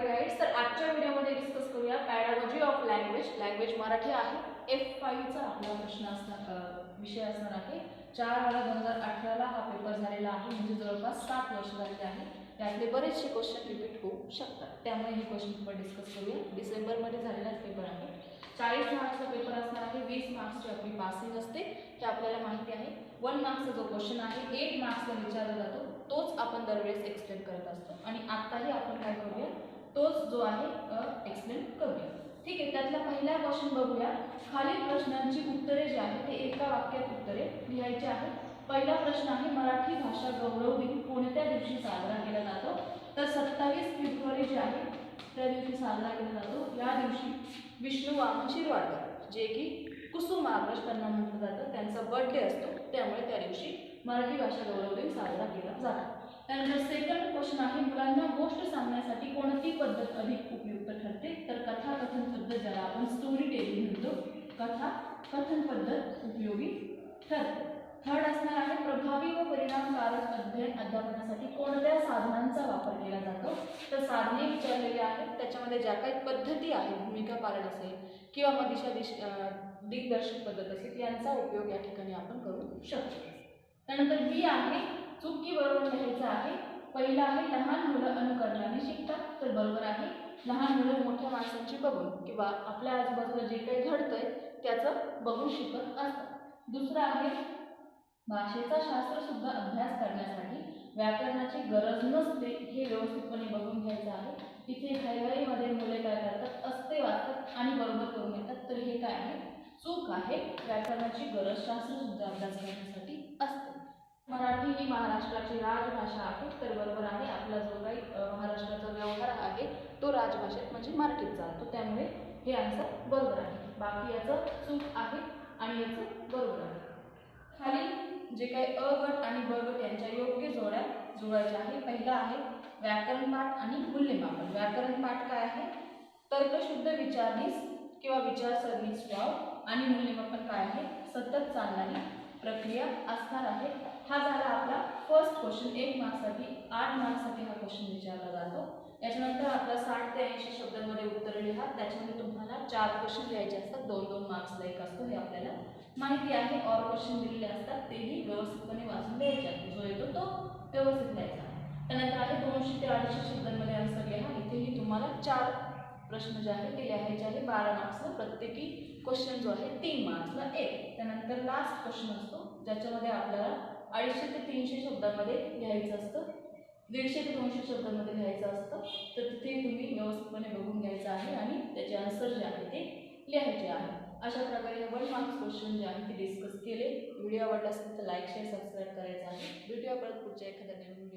Marathi guides. तर आजच्या व्हिडिओमध्ये डिस्कस करूया पॅडागॉजी ऑफ लँग्वेज मराठी आहे. F5 चा आपला प्रश्न असणार विषय असणार आहे. 4/2018 हा पेपर झालेला आहे, म्हणजे जवळपास 7 वर्ष झालेले आहे. त्यातले बरेचसे क्वेश्चन रिपीट होऊ शकतात, त्यामुळे हे क्वेश्चन आपण डिस्कस करूया. डिसेंबरमध्ये झालेलाच पेपर आहे. 40 मार्क्सचा पेपर असणार आहे. 20 मार्क्सची आपली पासिंग असते, हे आपल्याला माहिती आहे. 1 मार्क्सचा जो क्वेश्चन आहे 8 मार्क्सला विचारला जातो, तोच आपण दरवेळेस एक्सप्लेन करत असतो. आणि आत्ताही आपण काय करूया, तोच जो आहे एक्सप्लेन करूया. ठीक आहे. त्यातला पहिला क्वेश्चन बघूया. खालील प्रश्नांची उत्तरे जी आहेत ते एका वाक्यात उत्तरे लिहायची आहेत. पहिला प्रश्न आहे, मराठी भाषा गौरव दिन कोणत्या दिवशी साजरा केला जातो? तर 27 फेब्रुवारी जे आहे त्या दिवशी साजरा केला जातो. या दिवशी विष्णू वामन शिरवाडकर, जे की कुसुम आग्रज त्यांना म्हटलं जातं, त्यांचा बर्थडे असतो, त्यामुळे त्या दिवशी मराठी भाषा गौरव दिन साजरा केला जातो. त्यानंतर सेकंड क्वेश्चन आहे, मुलांना गोष्ट सांगण्यासाठी कोणती पद्धत अधिक उपयुक्त ठरते? तर कथा कथन पद्धत, ज्याला आपण स्टोरी टेलिंग म्हणतो, कथा कथन पद्धत उपयोगी ठरते. थर्ड असणार आहे, प्रभावी व परिणामकारक अध्ययन अध्यापनासाठी कोणत्या साधनांचा वापर केला जातो? तर साधने विचारलेली आहेत, त्याच्यामध्ये ज्या काही पद्धती आहेत, भूमिका पालन असेल किंवा मग दिग्दर्शक पद्धत असेल, यांचा उपयोग या ठिकाणी आपण करू शकतो. त्यानंतर बी आहे, चूक की बरोबर लिहायचं आहे. पहिला आहे, लहान मुलं अनुकरणाने शिकतात. तर बरोबर आहे. लहान मुलं मोठ्या माणसांची बघून किंवा आपल्या आजूबाजूला जे काही घडतंय त्याचं बघून शिकत असतात. दुसरं आहे, भाषेचा शास्त्र सुद्धा अभ्यास करण्यासाठी व्याकरणाची गरज नसते, हे व्यवस्थितपणे बघून घ्यायचं आहे. इथे घाईघाईमध्ये मुले काय करतात, असते वाचतात आणि बरोबर करून येतात. तर हे काय आहे, चूक आहे. व्याकरणाची गरज शास्त्र सुद्धा अभ्यास करण्यासाठी असते. मराठी ही महाराष्ट्राची राजभाषा आहे. तर बरोबर आहे. आपला जो काही महाराष्ट्राचा व्यवहार आहे तो राजभाषेत म्हणजे मराठीत चालतो, त्यामुळे हे आन्सर बरोबर आहे. बाकी याचं चूक आहे आणि याचं बरोबर आहे. खाली जे काही अ गट आणि ब गट यांच्या योग्य जोड्या जुळवायच्या आहे. पहिला आहे व्याकरण पाठ आणि मूल्यमापन. व्याकरण पाठ काय आहे, तर्कशुद्ध विचारनीस किंवा विचारसरणीस वाव, आणि मूल्यमापन काय आहे, सतत चालणारी प्रक्रिया असणार आहे. हा झाला आपला फर्स्ट क्वेश्चन. 1 मार्क्ससाठी 8 मार्क्ससाठी हा क्वेश्चन विचारला जातो. याच्यानंतर आपला 60 ते 80 शब्दांमध्ये उत्तर लिहा. त्याच्यामध्ये तुम्हाला 4 क्वेश्चन लिहायचे असतात, 2-2 मार्क्सला एक असतो, हे आपल्याला माहिती आहे. ऑर क्वेश्चन दिलेले असतात, तेही व्यवस्थितपणे वाचून द्यायचे आहेत. जो येतो तो व्यवस्थित लिहायचा आहे. त्यानंतर आहे 200 ते 250 शब्दांमध्ये आन्सर लिहा. इथेही तुम्हाला 4 प्रश्न जे आहेत ते लिहायचे आहे, 12 मार्क्सला. प्रत्येकी क्वेश्चन जो आहे 3 मार्क्सला एक. त्यानंतर लास्ट क्वेश्चन असतो, ज्याच्यामध्ये आपल्याला 250 ते 300 शब्दांमध्ये लिहायचं असतं, 150 ते 200 शब्दांमध्ये लिहायचं असतं. तर तिथे तुम्ही व्यवस्थितपणे बघून घ्यायचं आहे आणि त्याचे आन्सर जे आहे ते लिहायचे आहे. अशा प्रकारे 1 मार्क्स क्वेश्चन जे आहे ते डिस्कस केले. व्हिडिओ आवडला असेल तर लाईक शेअर सबस्क्राईब करायचं आहे. भेटूया परत पुढच्या एखाद्या नवीन